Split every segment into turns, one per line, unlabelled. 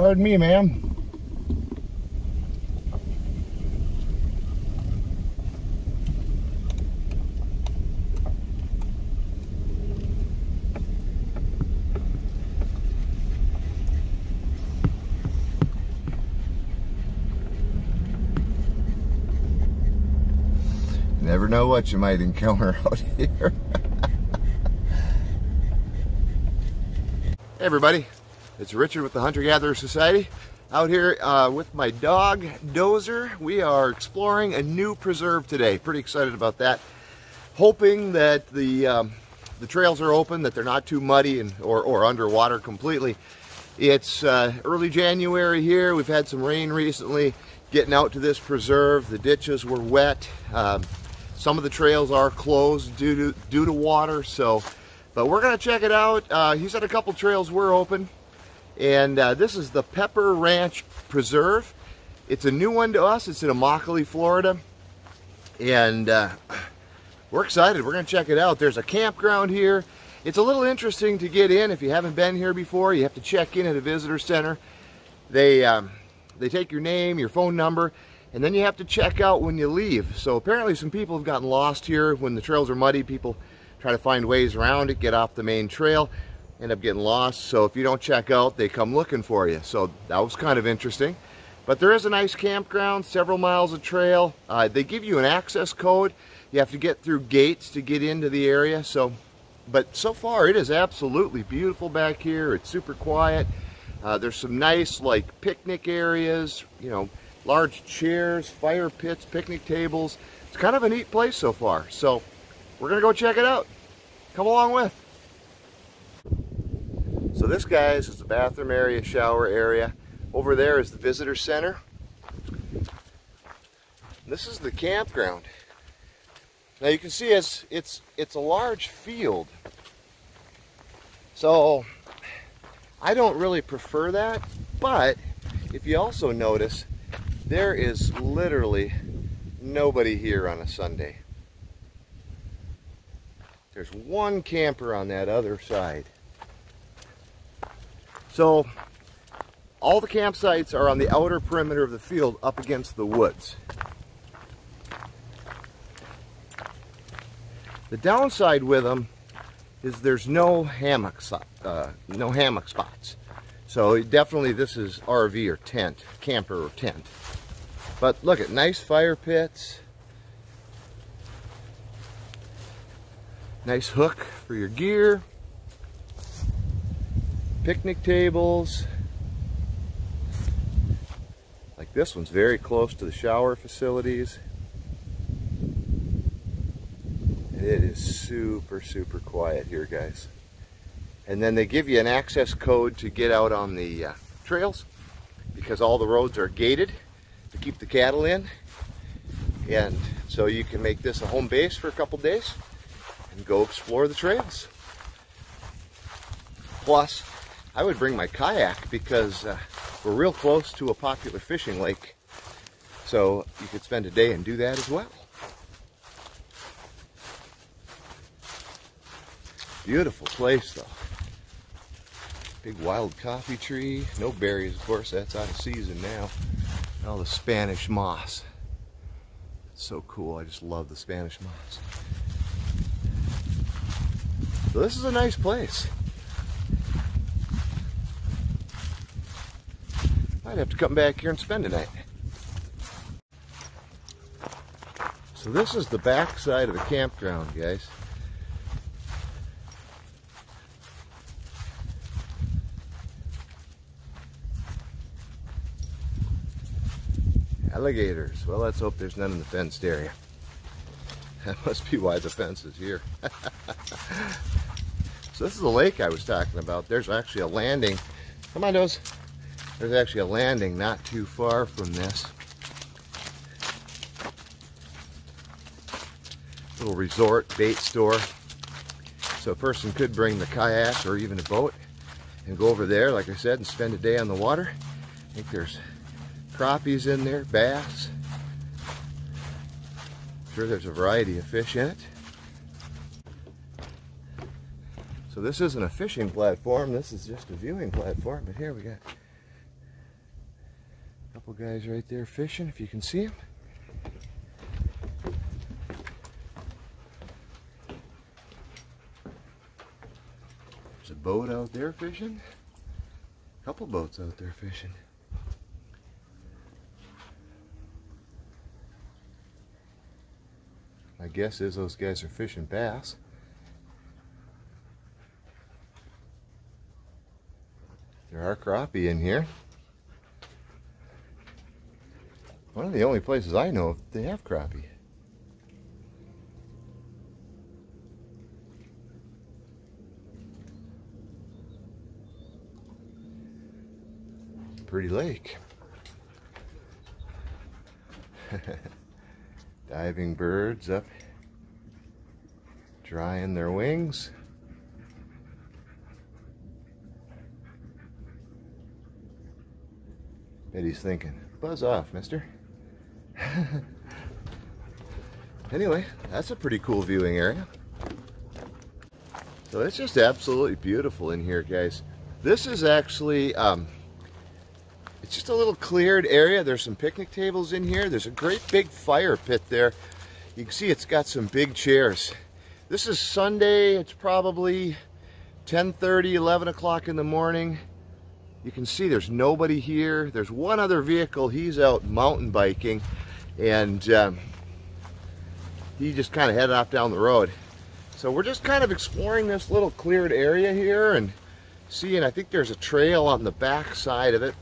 Pardon me, ma'am. Never know what you might encounter out here. Hey everybody, it's Richard with the Hunter-Gatherer Society. Out here with my dog, Dozer. We are exploring a new preserve today. Pretty excited about that. Hoping that the trails are open, that they're not too muddy or underwater completely. It's early January here. We've had some rain recently. Getting out to this preserve, the ditches were wet. Some of the trails are closed due to water, but we're gonna check it out. He said a couple trails were open, and this is the Pepper Ranch Preserve. It's a new one to us. It's in Immokalee, Florida, and we're excited. We're gonna check it out. There's a campground here. It's a little interesting to get in if you haven't been here before. You have to check in at a visitor center. They take your name, your phone number, and then you have to check out when you leave. So apparently some people have gotten lost here. When the trails are muddy, people try to find ways around it, get off the main trail, end up getting lost. So if you don't check out, they come looking for you. So that was kind of interesting. But there is a nice campground, several miles of trail. They give you an access code. You have to get through gates to get into the area. But so far it is absolutely beautiful back here. It's super quiet. There's some nice like picnic areas, you know, large chairs, fire pits, picnic tables. It's kind of a neat place so far. So we're gonna go check it out. Come along with. So this, guys, is the bathroom area, shower area. Over there is the visitor center. This is the campground. Now you can see it's a large field. So I don't really prefer that, but if you also notice, there is literally nobody here on a Sunday. There's one camper on that other side. So all the campsites are on the outer perimeter of the field up against the woods. The downside with them is there's no hammock spots. So definitely this is RV or tent, camper or tent. But look at nice fire pits. Nice hook for your gear. Picnic tables. Like this one's very close to the shower facilities. And it is super, super quiet here, guys. And then they give you an access code to get out on the trails, because all the roads are gated to keep the cattle in. And so you can make this a home base for a couple days and go explore the trails. Plus, I would bring my kayak because we're real close to a popular fishing lake. So you could spend a day and do that as well. Beautiful place though. Big wild coffee tree. No berries, of course, that's out of season now. All the Spanish moss. It's so cool. I just love the Spanish moss. So this is a nice place. Might have to come back here and spend a night. So this is the back side of the campground, guys. Alligators. Well, let's hope there's none in the fenced area. That must be why the fence is here. So this is the lake I was talking about. There's actually a landing. Come on, Doze. There's actually a landing not too far from this. Little resort bait store. So a person could bring the kayak or even a boat and go over there, like I said, and spend a day on the water. I think there's crappies in there, bass. I'm sure there's a variety of fish in it. So this isn't a fishing platform, this is just a viewing platform, but here we got Couple guys right there fishing, if you can see them. There's a boat out there fishing. A couple boats out there fishing. My guess is those guys are fishing bass. There are crappie in here. One of the only places I know of they have crappie. Pretty lake. Diving birds up, drying their wings. Bet he's thinking, buzz off, mister. Anyway, that's a pretty cool viewing area. So it's just absolutely beautiful in here, guys. This is actually, it's just a little cleared area. There's some picnic tables in here. There's a great big fire pit there. You can see it's got some big chairs. This is Sunday. It's probably 10:30, 11 o'clock in the morning. You can see there's nobody here. There's one other vehicle. He's out mountain biking, and he just kind of headed off down the road. So we're just kind of exploring this little cleared area here and seeing, I think there's a trail on the back side of it.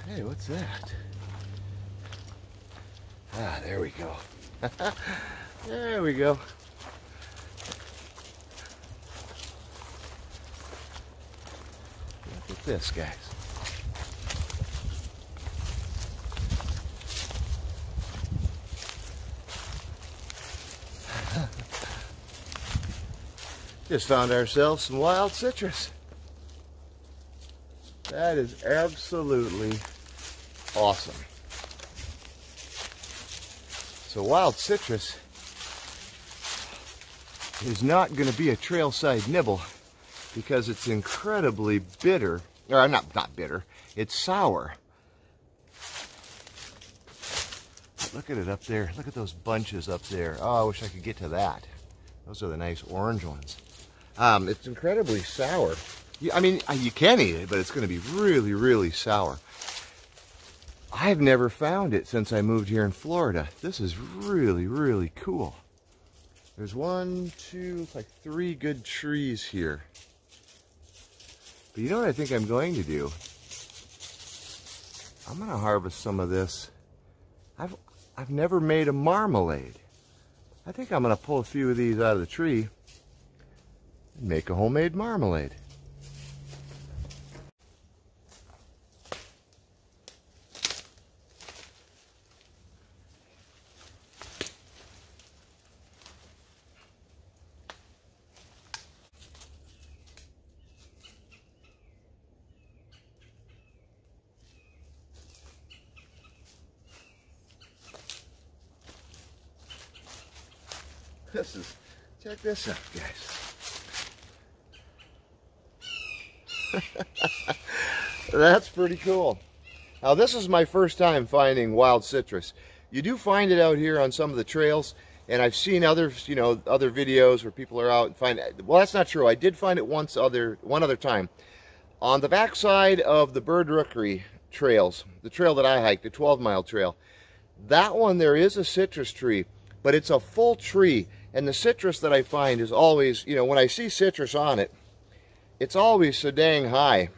Hey, what's that? Ah, there we go. There we go. Look at this, guys. Just found ourselves some wild citrus. That is absolutely awesome. So wild citrus is not going to be a trailside nibble because it's incredibly bitter. Or not bitter, it's sour. Look at it up there. Look at those bunches up there. Oh, I wish I could get to that. Those are the nice orange ones. It's incredibly sour. I mean, you can eat it, but it's going to be really, really sour. I've never found it since I moved here in Florida. This is really, really cool. There's one, two, like 3 good trees here. But you know what I think I'm going to do? I'm going to harvest some of this. I've never made a marmalade. I think I'm going to pull a few of these out of the tree and make a homemade marmalade. Check this out, guys. That's pretty cool. Now this is my first time finding wild citrus. You do find it out here on some of the trails, and I've seen others, you know, other videos where people are out and find it. Well, that's not true. I did find it one other time. On the backside of the Bird Rookery trails, the trail that I hiked, the 12-mile trail, that one there is a citrus tree, but it's a full tree. And the citrus that I find is always, you know, when I see citrus on it, it's always so dang high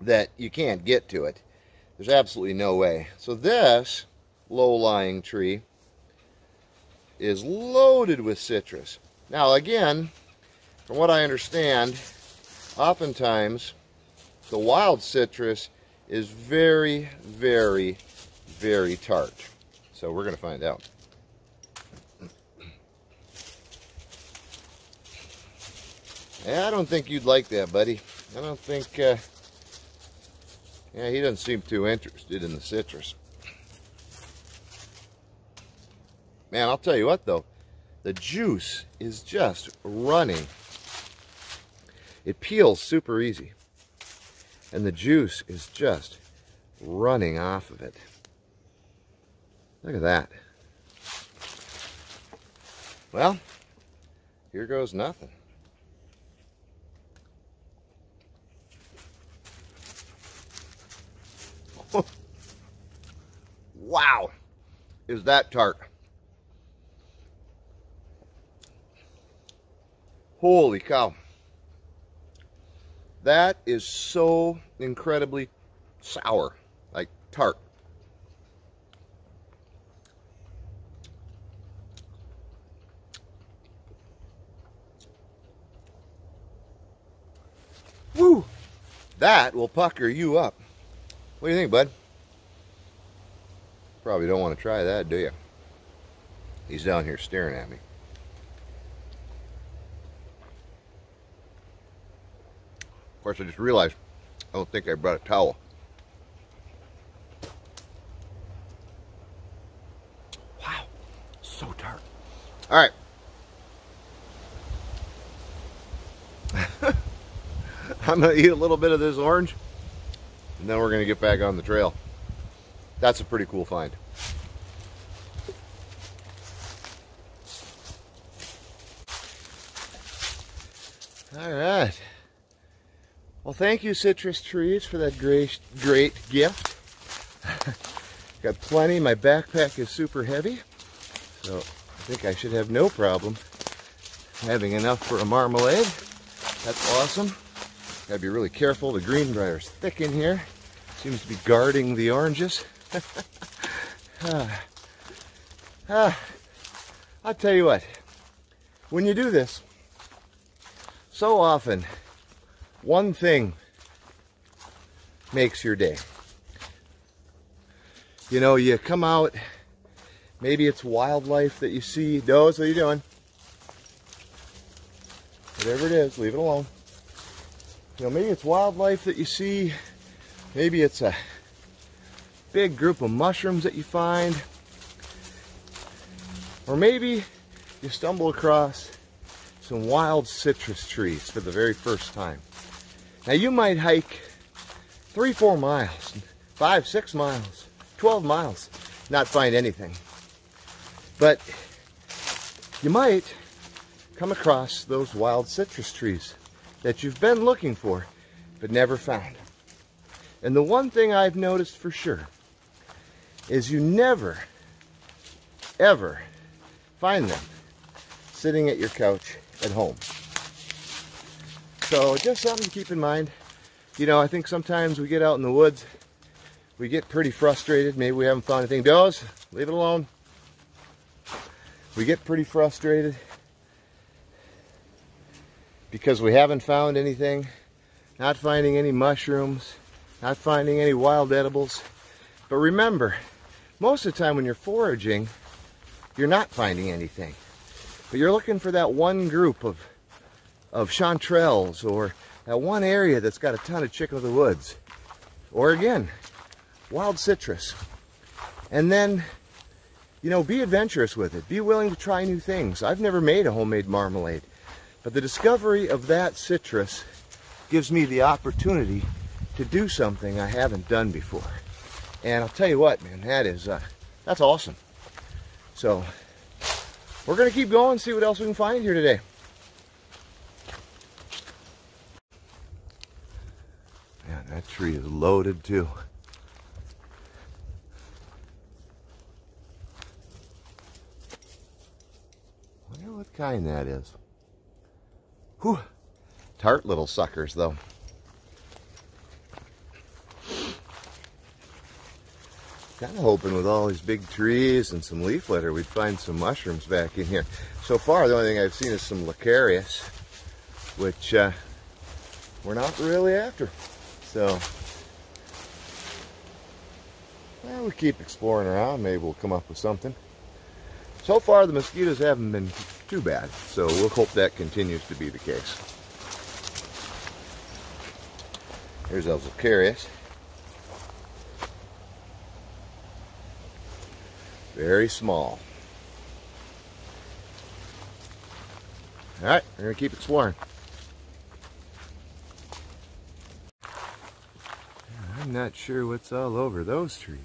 that you can't get to it. There's absolutely no way. So this low-lying tree is loaded with citrus. Now again, from what I understand, oftentimes the wild citrus is very, very, very tart. So we're going to find out. I don't think you'd like that, buddy. I don't think, yeah, he doesn't seem too interested in the citrus. Man, I'll tell you what though, the juice is just running. It peels super easy, and the juice is just running off of it. Look at that. Well, here goes nothing. Wow, is that tart. Holy cow. That is so incredibly sour, like tart. Woo! That will pucker you up. What do you think, bud? Probably don't want to try that, do you? He's down here staring at me. Of course, I just realized I don't think I brought a towel. Wow, so tart. All right. I'm going to eat a little bit of this orange, and then we're going to get back on the trail. That's a pretty cool find. All right. Well, thank you, citrus trees, for that great gift. Got plenty. My backpack is super heavy, so I think I should have no problem having enough for a marmalade. That's awesome. Gotta be really careful. The greenbrier's thick in here. Seems to be guarding the oranges. I'll tell you what, when you do this, so often one thing makes your day. You know, you come out, maybe it's wildlife that you see. Doze, what are you doing? Whatever it is, leave it alone. You know, maybe it's wildlife that you see. Maybe it's a big group of mushrooms that you find. Or maybe you stumble across some wild citrus trees for the very first time. Now you might hike 3-4 miles, 5-6 miles, 12 miles, not find anything. But you might come across those wild citrus trees that you've been looking for but never found. And the one thing I've noticed for sure is you never, ever find them sitting at your couch at home. So just something to keep in mind. You know, I think sometimes we get out in the woods, we get pretty frustrated. Maybe we haven't found anything. Doze, leave it alone. We get pretty frustrated because we haven't found anything, not finding any mushrooms, not finding any wild edibles. But remember, most of the time when you're foraging, you're not finding anything. But you're looking for that one group of chanterelles, or that one area that's got a ton of chicken of the woods. Or again, wild citrus. And then, you know, be adventurous with it. Be willing to try new things. I've never made a homemade marmalade, but the discovery of that citrus gives me the opportunity to do something I haven't done before. And I'll tell you what, man, that's awesome. So we're gonna keep going, see what else we can find here today. Man, that tree is loaded too. Wonder what kind that is. Whew. Tart little suckers though. Kind of hoping with all these big trees and some leaf litter we'd find some mushrooms back in here. So far the only thing I've seen is some lacarius, which we're not really after. So And we keep exploring around. Maybe we'll come up with something. So far, the mosquitoes haven't been too bad, so we'll hope that continues to be the case. Here's Alzacarius. Very small. Alright, we're going to keep exploring. I'm not sure what's all over those trees,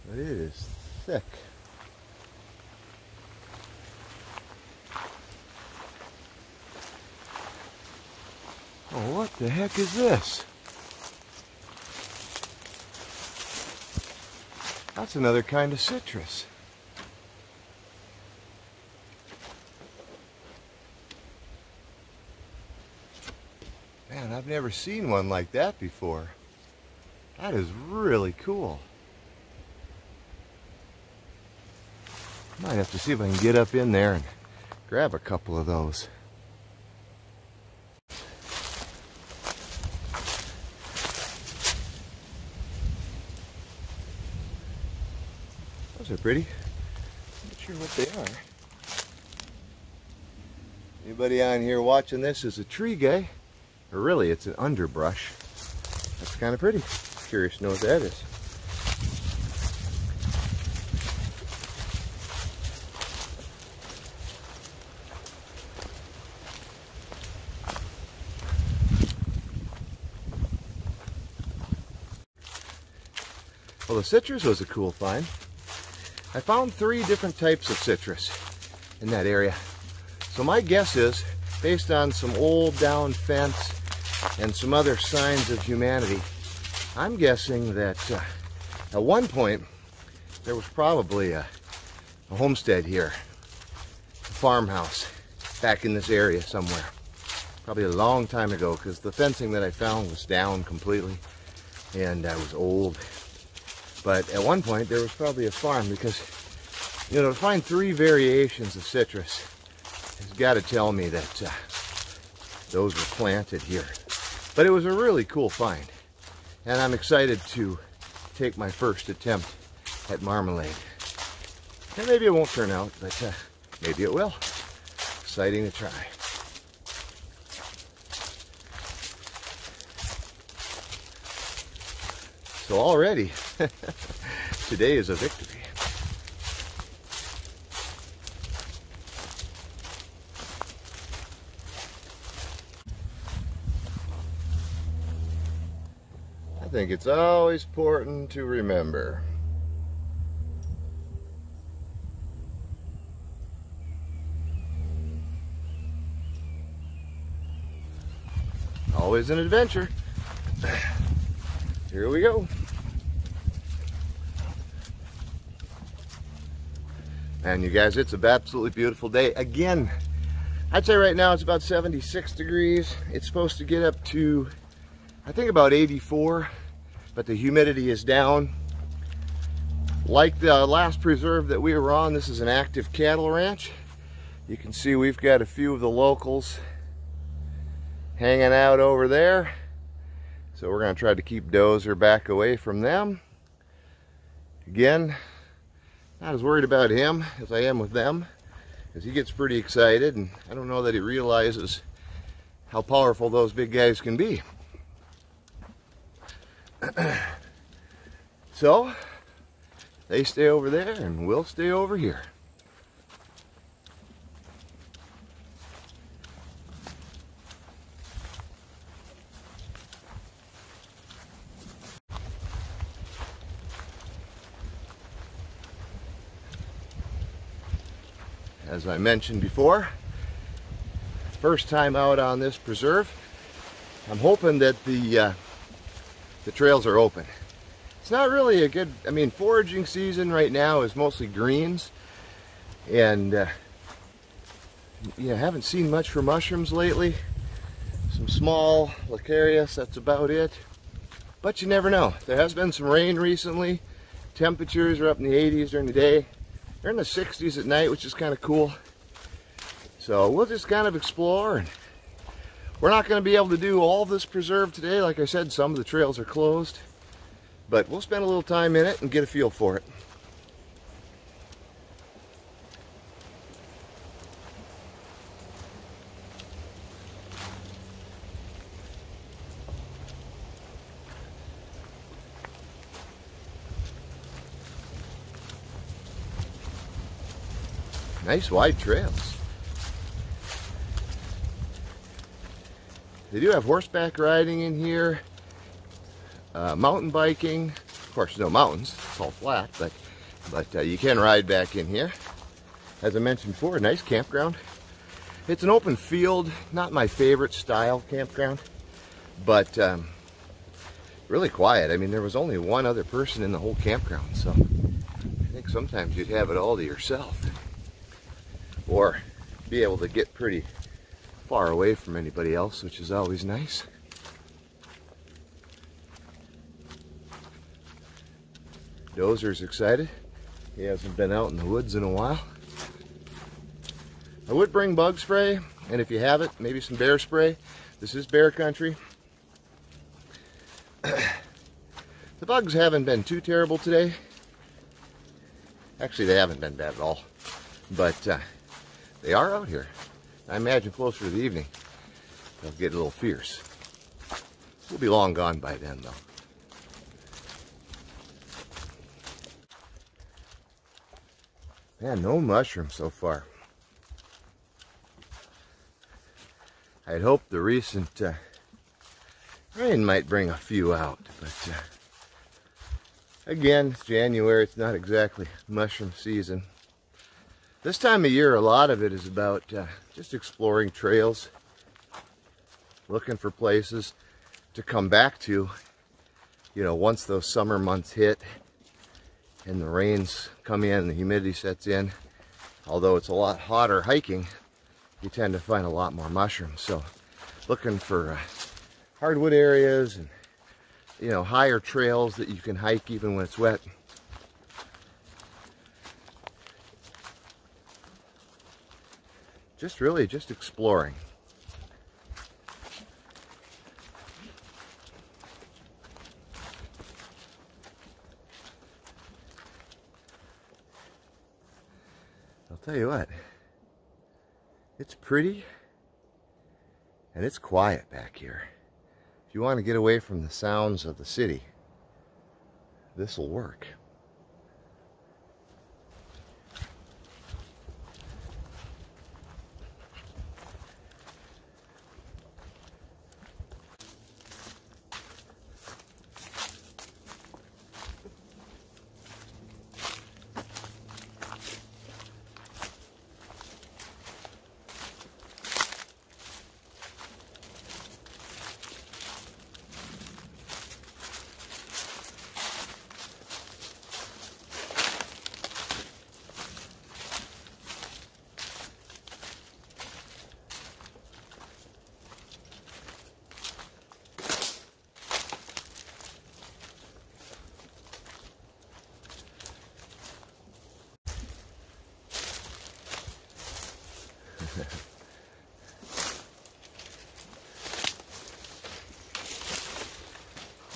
but it is thick. Oh, what the heck is this? That's another kind of citrus. Man, I've never seen one like that before. That is really cool. Might have to see if I can get up in there and grab a couple of those. Those are pretty. Not sure what they are. Anybody on here watching this is a tree guy, or really it's an underbrush. That's kind of pretty. Curious to know what that is. Well, the citrus was a cool find. I found 3 different types of citrus in that area. So my guess is, based on some old down fence and some other signs of humanity, I'm guessing that at one point there was probably a homestead here, a farmhouse back in this area somewhere. Probably a long time ago, because the fencing that I found was down completely and was old. But at one point there was probably a farm, because, you know, to find 3 variations of citrus has got to tell me that those were planted here. But it was a really cool find, and I'm excited to take my first attempt at marmalade. And maybe it won't turn out, but maybe it will. Exciting to try. So already, today is a victory. I think it's always important to remember. Always an adventure. Here we go. And you guys, it's an absolutely beautiful day. Again, I'd say right now it's about 76 degrees. It's supposed to get up to, I think, about 84, but the humidity is down. Like the last preserve that we were on, this is an active cattle ranch. You can see we've got a few of the locals hanging out over there. So we're going to try to keep Dozer back away from them. Again, not as worried about him as I am with them, because he gets pretty excited, and I don't know that he realizes how powerful those big guys can be. So they stay over there and we'll stay over here. As I mentioned before, first time out on this preserve. I'm hoping that the trails are open. It's not really a good, I mean, foraging season right now is mostly greens, and yeah, haven't seen much for mushrooms lately. Some small Lacarius, that's about it. But you never know. There has been some rain recently. Temperatures are up in the 80s during the day. They're in the 60s at night, which is kind of cool. So we'll just kind of explore, and we're not going to be able to do all this preserve today. Like I said, some of the trails are closed. But we'll spend a little time in it and get a feel for it. Nice wide trails. They do have horseback riding in here, mountain biking. Of course, no mountains, it's all flat, but you can ride back in here. As I mentioned before, a nice campground. It's an open field, not my favorite style campground, but really quiet. I mean, there was only one other person in the whole campground, so I think sometimes you'd have it all to yourself. Or be able to get pretty far away from anybody else, which is always nice. Dozer's excited. He hasn't been out in the woods in a while. I would bring bug spray, and if you have it, maybe some bear spray. This is bear country. The bugs haven't been too terrible today. Actually, they haven't been bad at all. But they are out here. I imagine closer to the evening, they'll get a little fierce. We'll be long gone by then, though. Man, no mushrooms so far. I'd hoped the recent rain might bring a few out, but again, it's January. It's not exactly mushroom season. This time of year, a lot of it is about just exploring trails, looking for places to come back to, you know, once those summer months hit and the rains come in and the humidity sets in. Although it's a lot hotter hiking, you tend to find a lot more mushrooms. So looking for hardwood areas and, you know, higher trails that you can hike even when it's wet. Just exploring. I'll tell you what, it's pretty and it's quiet back here. If you want to get away from the sounds of the city, this will work.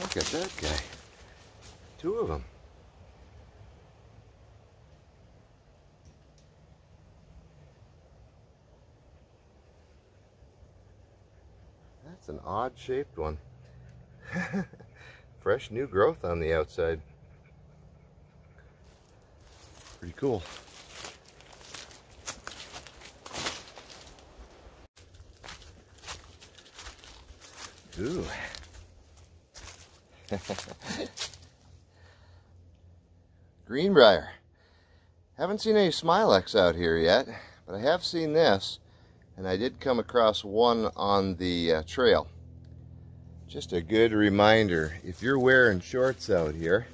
Look at that guy. Two of them. That's an odd shaped one. Fresh new growth on the outside. Pretty cool. Ooh. Greenbrier. Haven't seen any Smilex out here yet, but I have seen this, and I did come across one on the trail. Just a good reminder, if you're wearing shorts out here,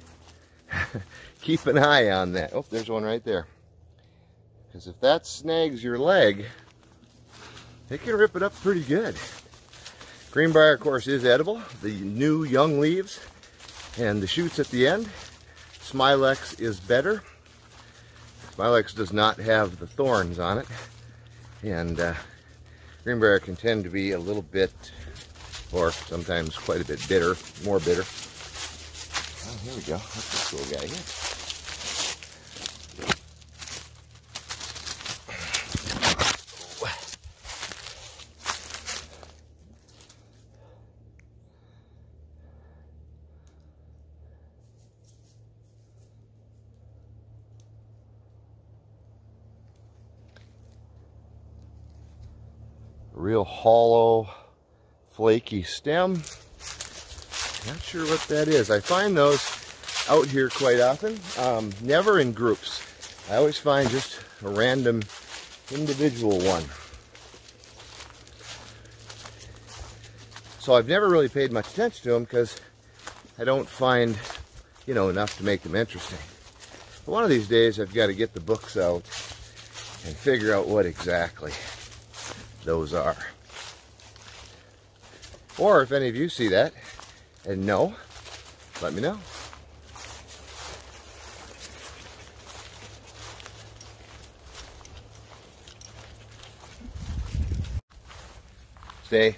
keep an eye on that. Oh, there's one right there. Because if that snags your leg, it can rip it up pretty good. Greenbrier, of course, is edible. The new young leaves and the shoots at the end. Smilex is better. Smilex does not have the thorns on it. And Greenbrier can tend to be a little bit, or sometimes quite a bit bitter, more bitter. Oh, here we go. That's this little guy here. Real hollow, flaky stem. Not sure what that is. I find those out here quite often, never in groups. I always find just a random individual one. So I've never really paid much attention to them because I don't find, you know, enough to make them interesting. But one of these days I've got to get the books out and figure out what exactly those are. Or if any of you see that and know, let me know. Stay.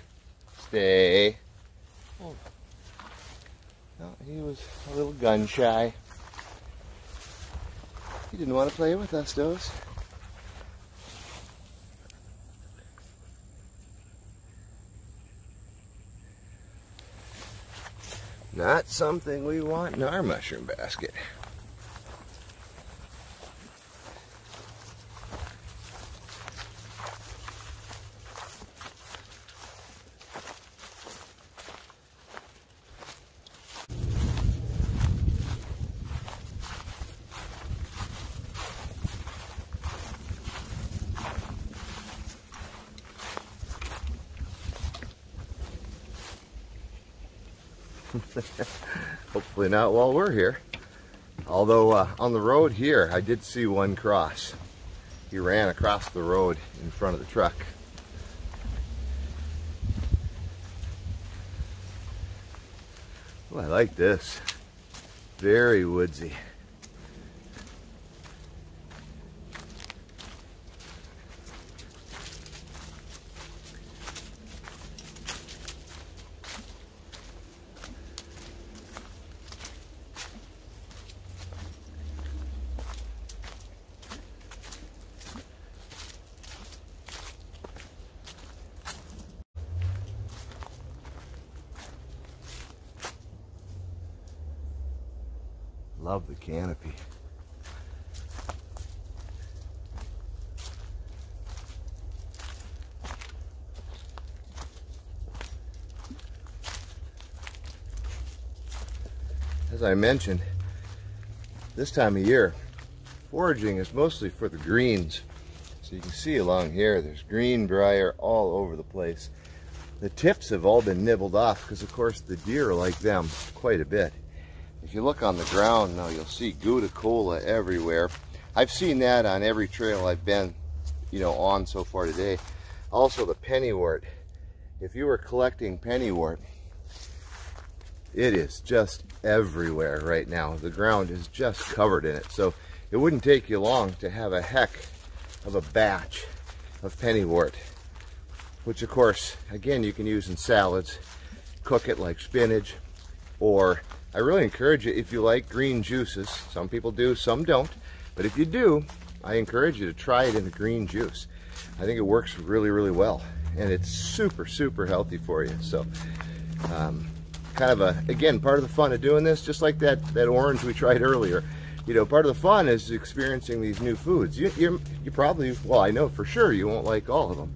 Stay. Oh. No, he was a little gun shy. He didn't want to play with us, Doze. Not something we want in our mushroom basket. Hopefully not while we're here. Although on the road here, I did see one cross. He ran across the road in front of the truck. Oh, I like this. Very woodsy. Love the canopy. As I mentioned, this time of year, foraging is mostly for the greens. So you can see along here, there's green briar all over the place. The tips have all been nibbled off because, of course, the deer like them quite a bit. If you look on the ground now, you'll see Gouda cola everywhere. I've seen that on every trail I've been, you know, on so far today. Also the Pennywort. If you were collecting Pennywort, it is just everywhere right now. The ground is just covered in it. So it wouldn't take you long to have a heck of a batch of Pennywort, which of course, again, you can use in salads, cook it like spinach, or I really encourage you, if you like green juices, some people do, some don't, but if you do, I encourage you to try it in a green juice. I think it works really, really well, and it's super, super healthy for you. So, kind of again, part of the fun of doing this, just like that orange we tried earlier, you know, part of the fun is experiencing these new foods. You probably, well, I know for sure you won't like all of them,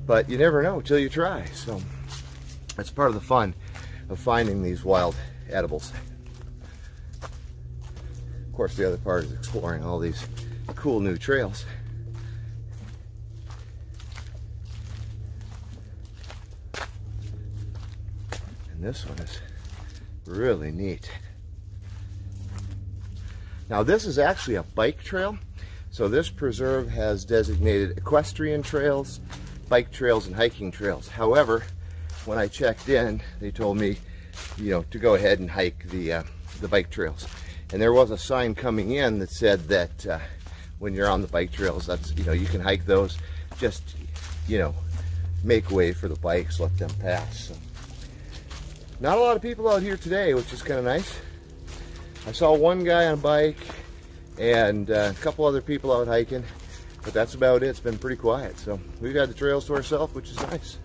but you never know till you try. So that's part of the fun of finding these wild edibles. Of course, the other part is exploring all these cool new trails. And this one is really neat. Now this is actually a bike trail. So this preserve has designated equestrian trails, bike trails, and hiking trails. However, when I checked in, they told me, you know, to go ahead and hike the bike trails. And there was a sign coming in that said that when you're on the bike trails, that's, you know, you can hike those, just, you know, make way for the bikes, let them pass. So, not a lot of people out here today, which is kind of nice. I saw one guy on a bike and a couple other people out hiking, but that's about it. It's been pretty quiet, so we've got the trails to ourselves, which is nice.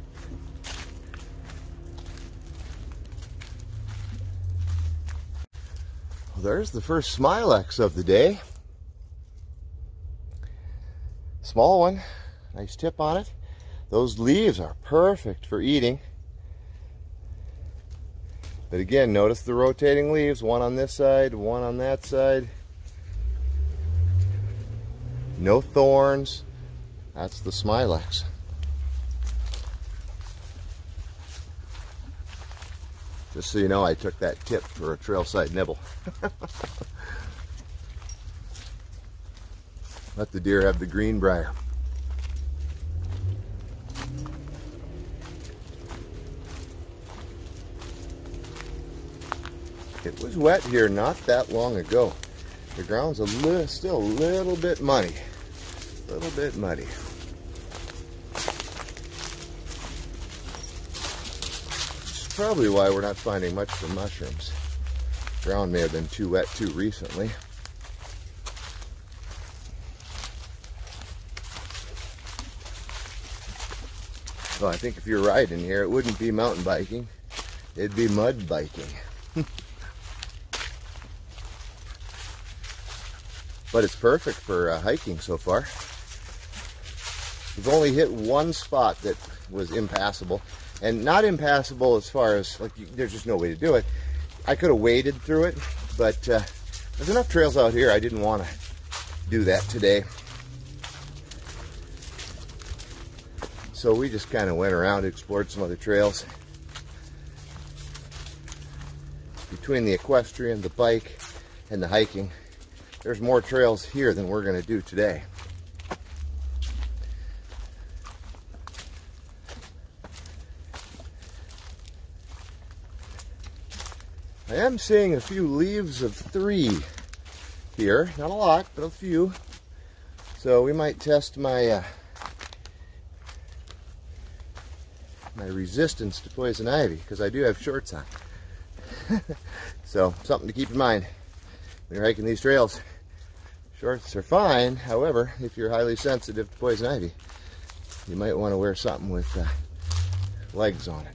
Well, there's the first Smilex of the day. Small one, nice tip on it. Those leaves are perfect for eating. But again, notice the rotating leaves, one on this side, one on that side. No thorns. That's the Smilex. Just so you know, I took that tip for a trailside nibble. Let the deer have the greenbrier. It was wet here not that long ago. The ground's still a little bit muddy. A little bit muddy. Which is probably why we're not finding much for mushrooms. The ground may have been too wet too recently. Well, I think if you're riding here, it wouldn't be mountain biking. It'd be mud biking. But it's perfect for hiking so far. We've only hit one spot that was impassable, and not impassable as far as like there's just no way to do it. I could have waded through it, but there's enough trails out here. I didn't want to do that today, so we just kind of went around, explored some other trails. Between the equestrian, the bike, and the hiking, there's more trails here than we're going to do today. I am seeing a few leaves of 3 here. Not a lot, but a few. So we might test my my resistance to poison ivy, because I do have shorts on. So something to keep in mind when you're hiking these trails. Shorts are fine, however, if you're highly sensitive to poison ivy, you might want to wear something with legs on it.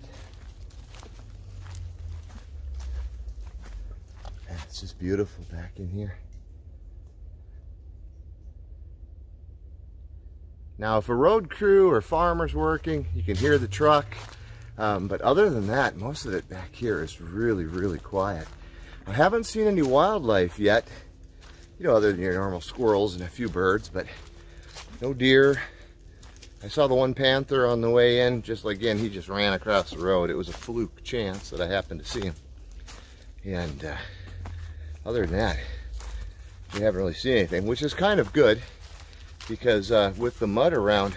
It's just beautiful back in here. Now, if a road crew or farmer's working, you can hear the truck, but other than that, most of it back here is really, really quiet. I haven't seen any wildlife yet, you know, other than your normal squirrels and a few birds, but no deer. I saw the one panther on the way in, just like, again, he just ran across the road. It was a fluke chance that I happened to see him. And other than that, we haven't really seen anything, which is kind of good, because with the mud around,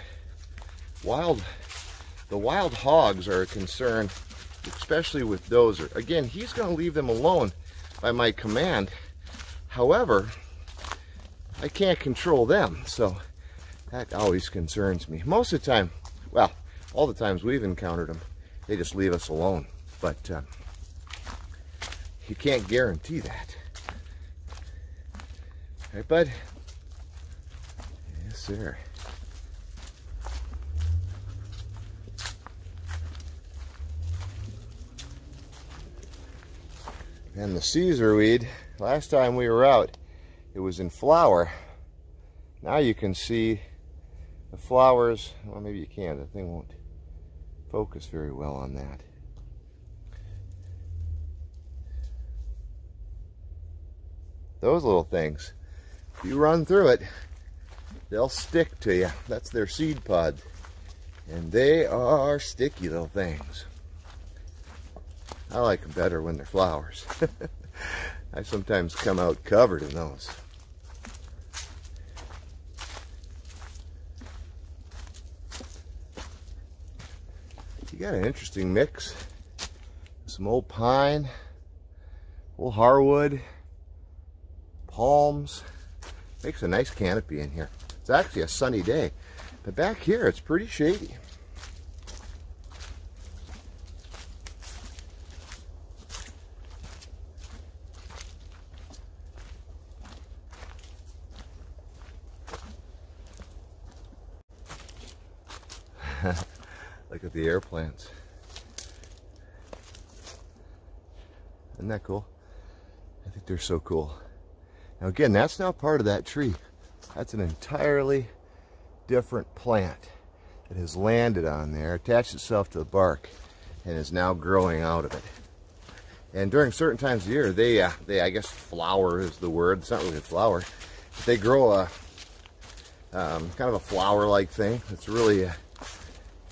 the wild hogs are a concern, especially with Dozer. Again, he's going to leave them alone by my command. However, I can't control them, so that always concerns me. Most of the time, well, all the times we've encountered them, they just leave us alone. But you can't guarantee that. All right, bud? Yes, sir. And the Caesar weed, last time we were out, it was in flower. Now you can see the flowers. Well, maybe you can. The thing won't focus very well on that. Those little things, if you run through it, they'll stick to you. That's their seed pod. And they are sticky little things. I like them better when they're flowers. I sometimes come out covered in those. You got an interesting mix. Some old pine, old hardwood, palms. Makes a nice canopy in here. It's actually a sunny day, but back here it's pretty shady. Look at the air plants. Isn't that cool? I think they're so cool. Now again, that's not part of that tree. That's an entirely different plant that has landed on there, attached itself to the bark, and is now growing out of it. And during certain times of the year, they I guess flower is the word. It's not really a flower. But they grow a kind of a flower-like thing. It's really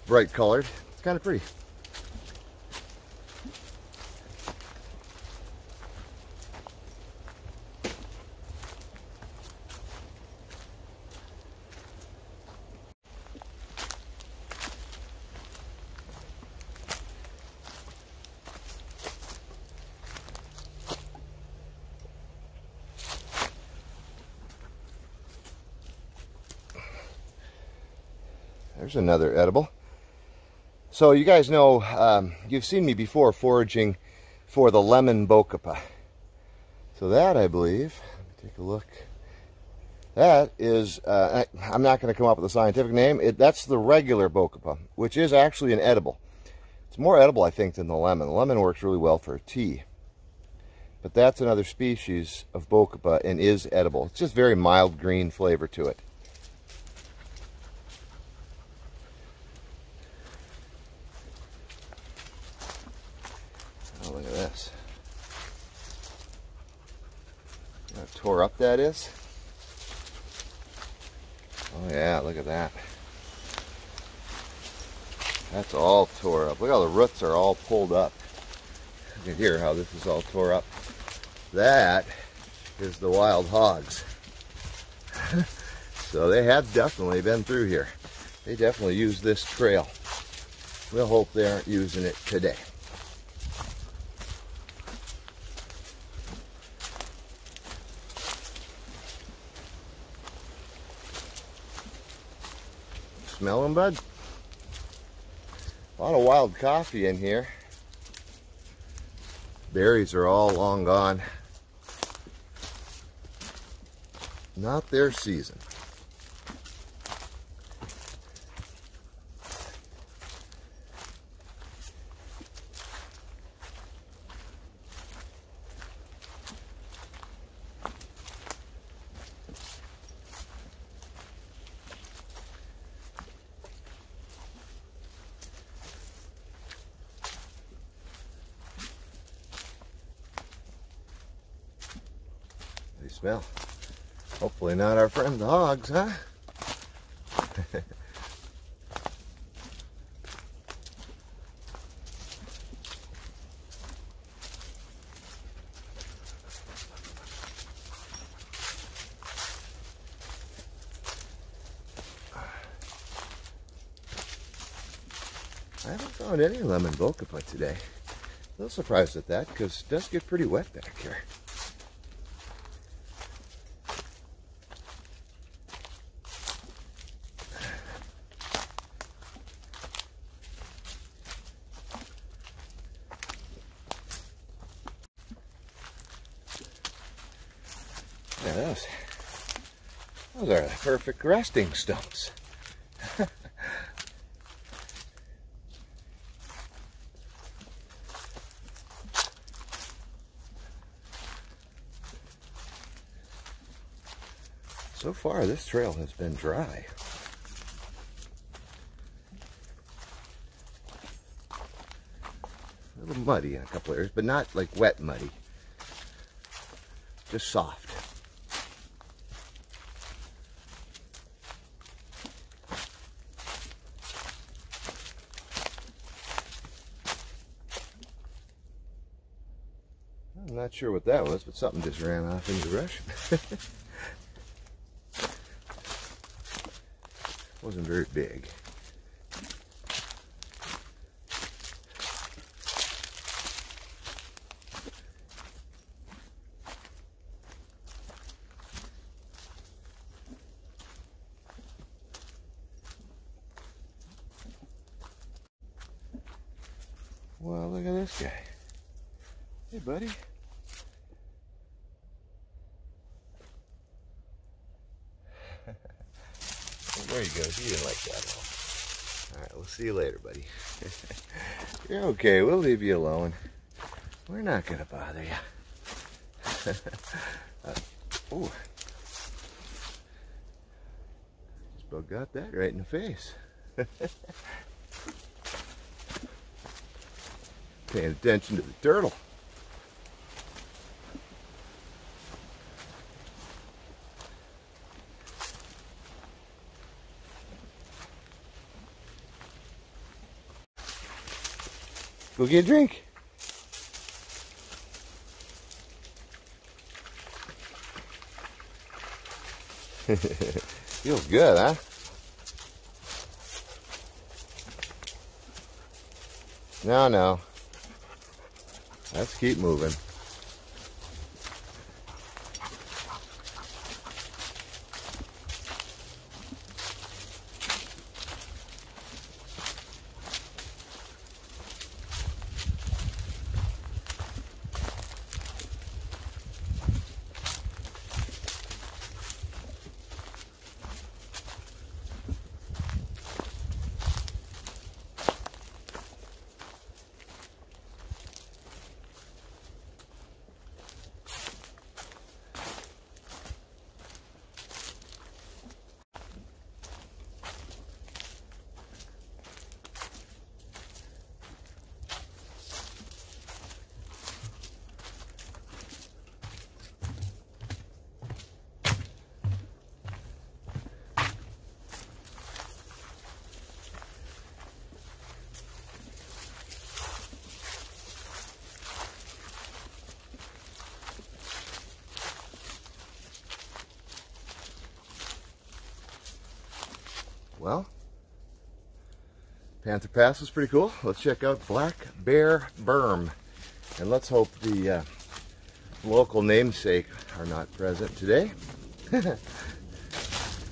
bright colored. It's kind of pretty. There's another edible. So you guys know, you've seen me before foraging for the lemon bokupa. So that, I believe, let me take a look. That is, I'm not going to come up with a scientific name. That's the regular bokupa, which is actually an edible. It's more edible, I think, than the lemon. The lemon works really well for tea. But that's another species of bokupa and is edible. It's just very mild green flavor to it. Oh, look at this. You know how tore up that is? Oh yeah, look at that. That's all tore up. Look how the roots are all pulled up. You can hear how this is all tore up. That is the wild hogs. So they have definitely been through here. They definitely use this trail. We'll hope they aren't using it today. Smell them, bud? A lot of wild coffee in here. Berries are all long gone. Not their season. They smell. Hopefully not our friend the hogs, huh? I haven't found any lemon bokupa today. A little surprised at that because it does get pretty wet back here. Yeah, those are the perfect resting stumps. So far, this trail has been dry. A little muddy in a couple areas, but not like wet muddy. Just soft. I'm not sure what that was, but something just ran off in the brush. Wasn't very big. Well, look at this guy. Hey, buddy. There he goes. He didn't like that at all. Alright, we'll see you later, buddy. You're okay, we'll leave you alone. We're not gonna bother you. Ooh. Just about got that right in the face. Paying attention to the turtle. Go get a drink. Feels good, huh? No. Let's keep moving. Well, Panther Pass was pretty cool. Let's check out Black Bear Berm. And let's hope the local namesake are not present today.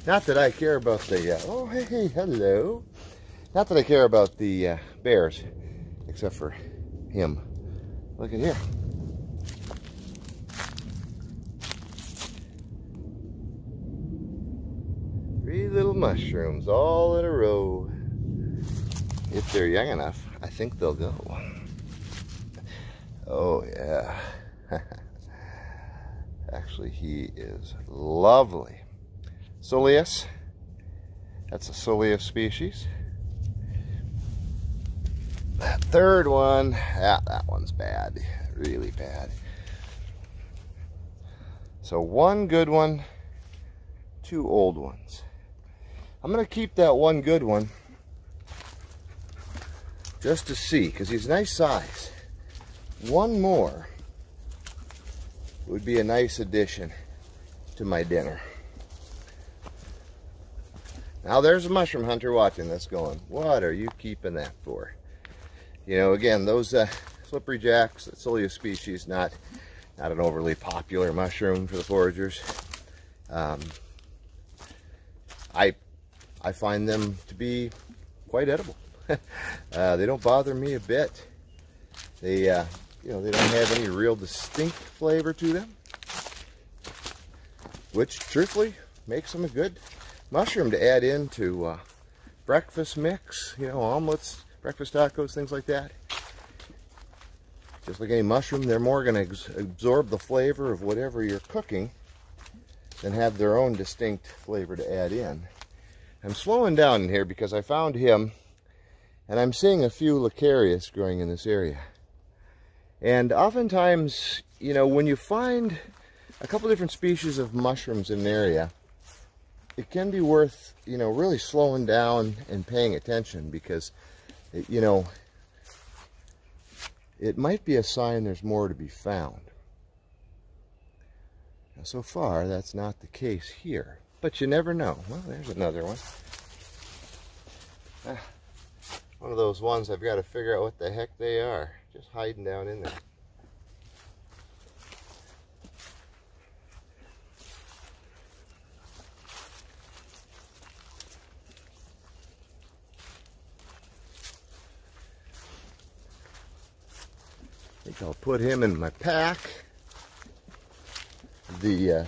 Not that I care about the, oh hey, hello. Not that I care about the bears, except for him. Look at here. Three little mushrooms all in a row. If they're young enough, I think they'll go. Oh yeah. Actually, he is lovely. Soleus. That's a Soleus species. That third one, yeah, that one's bad. Really bad. So one good one, two old ones. I'm going to keep that one good one just to see, because he's nice size. One more would be a nice addition to my dinner. Now there's a mushroom hunter watching this going, what are you keeping that for? You know, again, those slippery jacks, that Soleus species, not an overly popular mushroom for the foragers. I find them to be quite edible. They don't bother me a bit. They, you know, they don't have any real distinct flavor to them, which truthfully makes them a good mushroom to add into breakfast mix, you know, omelets, breakfast tacos, things like that. Just like any mushroom, they're more going to absorb the flavor of whatever you're cooking than have their own distinct flavor to add in. I'm slowing down in here because I found him, and I'm seeing a few Lacarius growing in this area. And oftentimes, you know, when you find a couple different species of mushrooms in an area, it can be worth, you know, really slowing down and paying attention, because, you know, it might be a sign there's more to be found. Now, so far, that's not the case here. But you never know. Well, there's another one. One of those ones I've got to figure out what the heck they are. Just hiding down in there. I think I'll put him in my pack. The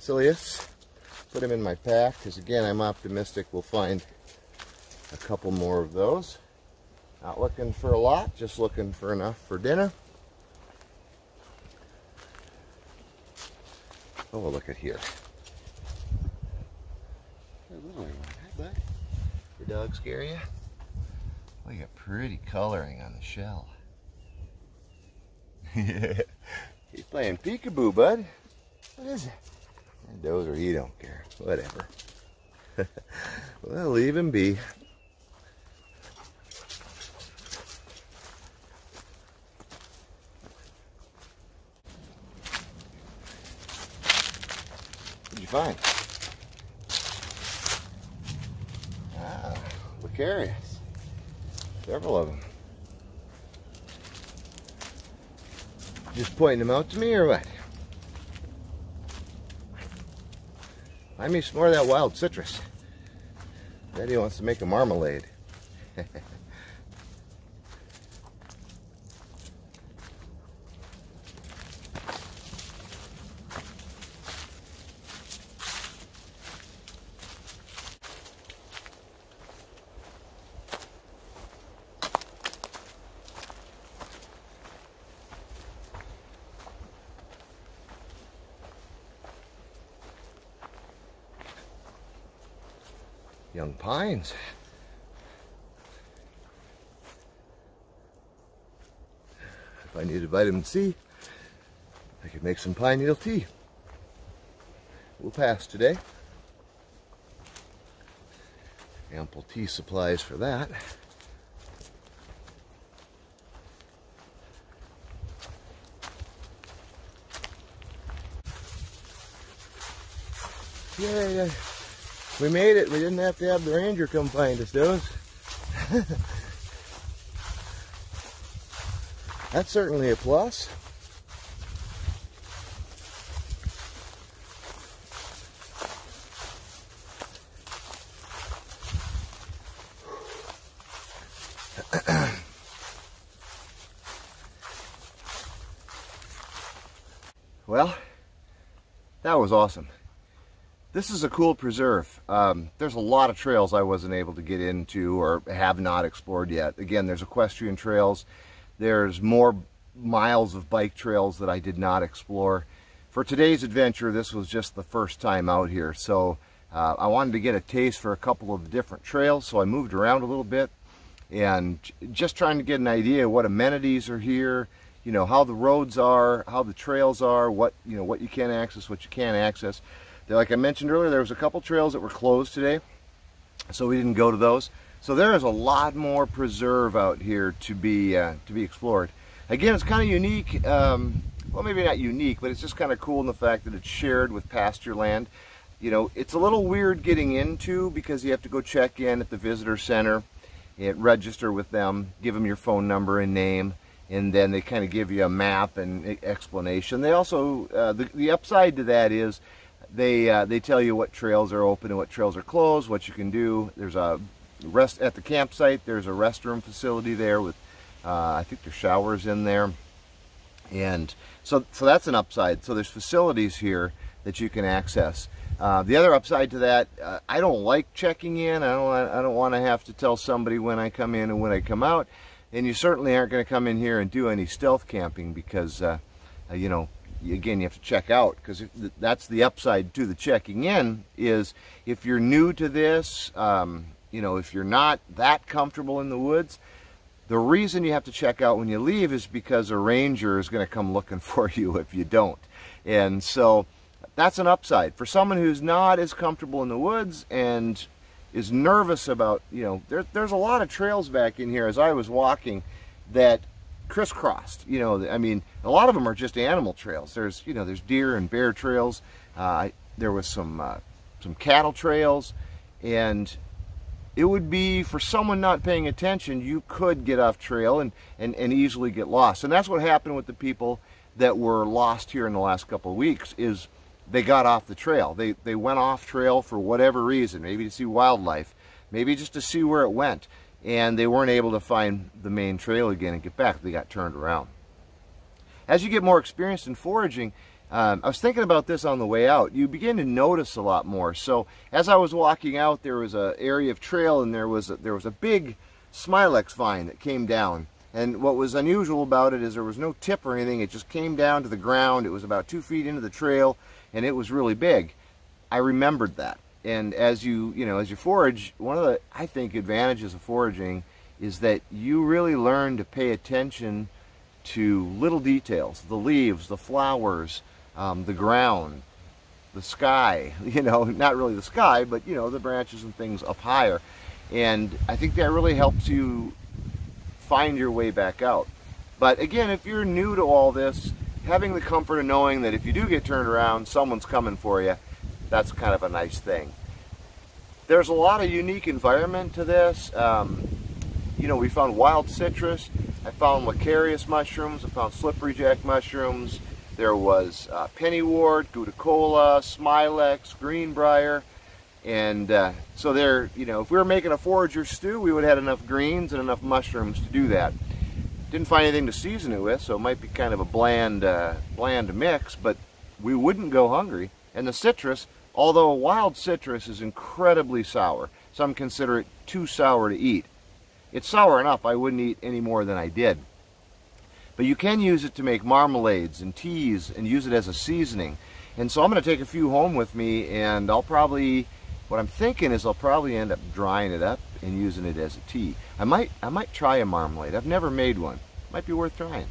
Soleus. Put him in my pack, because again, I'm optimistic we'll find a couple more of those. Not looking for a lot, just looking for enough for dinner. Oh, well, look at here. Hi, bud. Your dog scare you? Look at pretty coloring on the shell. He's playing peekaboo, bud. What is it? Dozer, he don't care. Whatever. Well, leave him be. What'd you find? Ah, Lucarius. Several of them. Just pointing them out to me or what? Find me some more of that wild citrus. Daddy wants to make a marmalade. Young pines. If I needed vitamin C, I could make some pine needle tea. We'll pass today. Ample tea supplies for that. Yay! We made it. We didn't have to have the ranger come find us, Doze. That's certainly a plus. Well, that was awesome. This is a cool preserve. There's a lot of trails I wasn't able to get into or have not explored yet. Again, there's equestrian trails. There's more miles of bike trails that I did not explore. For today's adventure, this was just the first time out here. So I wanted to get a taste for a couple of different trails. So I moved around a little bit and just trying to get an idea of what amenities are here, you know, how the roads are, how the trails are, what you can access, what you can't access. Like I mentioned earlier, there was a couple trails that were closed today, so we didn't go to those. So there is a lot more preserve out here to be explored. Again, it's kind of unique. Well, maybe not unique, but it's just kind of cool in the fact that it's shared with pasture land. You know, it's a little weird getting into because you have to go check in at the visitor center and register with them, give them your phone number and name, and then they kind of give you a map and explanation. They also, the upside to that is they tell you what trails are open and what trails are closed, what you can do. There's a rest at the campsite. There's a restroom facility there with, I think there's showers in there. And so that's an upside. So there's facilities here that you can access. The other upside to that, I don't like checking in. I don't want to have to tell somebody when I come in and when I come out. And you certainly aren't going to come in here and do any stealth camping because, you know, again, you have to check out, because that's the upside to the checking in, is if you're new to this, you know, if you're not that comfortable in the woods, the reason you have to check out when you leave is because a ranger is going to come looking for you if you don't. And so that's an upside. For someone who's not as comfortable in the woods and is nervous about, you know, there's a lot of trails back in here as I was walking that crisscrossed, you know. I mean, a lot of them are just animal trails. There's, you know, there's deer and bear trails. There was some cattle trails, and it would be, for someone not paying attention, you could get off trail and easily get lost. And that's what happened with the people that were lost here in the last couple of weeks, is they got off the trail. They went off trail for whatever reason, maybe to see wildlife, maybe just to see where it went. And they weren't able to find the main trail again and get back. They got turned around. As you get more experienced in foraging, I was thinking about this on the way out. You begin to notice a lot more. So as I was walking out, there was an area of trail, and there was a big smilex vine that came down. And what was unusual about it is there was no tip or anything. It just came down to the ground. It was about 2 feet into the trail, and it was really big. I remembered that. And as you forage, one of the, I think, advantages of foraging is that you really learn to pay attention to little details, the leaves, the flowers, the ground, the sky, not really the sky, but the branches and things up higher. And I think that really helps you find your way back out. But again, if you're new to all this, having the comfort of knowing that if you do get turned around, someone's coming for you, that's kind of a nice thing. There's a lot of unique environment to this. We found wild citrus. I found lacarius mushrooms. I found slippery jack mushrooms. There was Pennywort, Guticola, Smilex, greenbrier. And so there, if we were making a forager stew, we would have had enough greens and enough mushrooms to do that. Didn't find anything to season it with, so it might be kind of a bland mix, but we wouldn't go hungry. And the citrus, although a wild citrus is incredibly sour, some consider it too sour to eat. It's sour enough I wouldn't eat any more than I did. But you can use it to make marmalades and teas and use it as a seasoning. And so I'm going to take a few home with me, and what I'm thinking is I'll probably end up drying it up and using it as a tea. I might try a marmalade. I've never made one. Might be worth trying.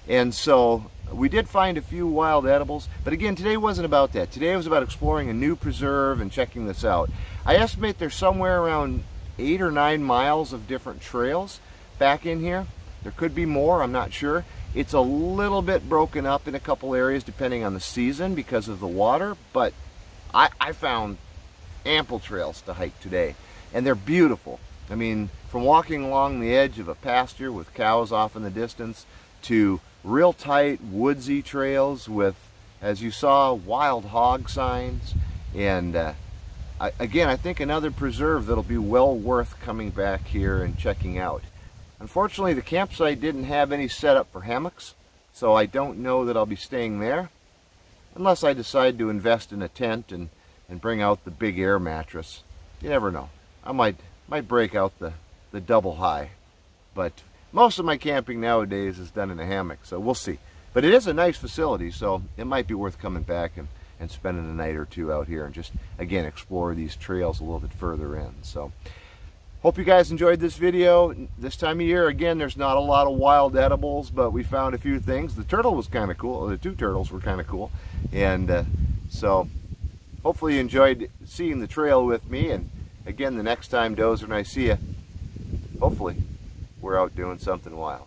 And so we did find a few wild edibles, but again, today wasn't about that. Today was about exploring a new preserve and checking this out. I estimate there's somewhere around 8 or 9 miles of different trails back in here. There could be more, I'm not sure. It's a little bit broken up in a couple areas depending on the season because of the water, but I found ample trails to hike today, and they're beautiful. I mean, from walking along the edge of a pasture with cows off in the distance to real tight woodsy trails with, as you saw, wild hog signs. And again, I think another preserve that'll be well worth coming back here and checking out. Unfortunately, the campsite didn't have any setup for hammocks, so I don't know that I'll be staying there unless I decide to invest in a tent and bring out the big air mattress. You never know. I might break out the double high, but most of my camping nowadays is done in a hammock, so we'll see. But it is a nice facility, so it might be worth coming back and spending a night or two out here and just, again, explore these trails a little bit further in. So hope you guys enjoyed this video. This time of year, again, there's not a lot of wild edibles, but we found a few things. The turtle was kind of cool. The 2 turtles were kind of cool. And so hopefully you enjoyed seeing the trail with me. And again, the next time Dozer and I see you, hopefully we're out doing something wild.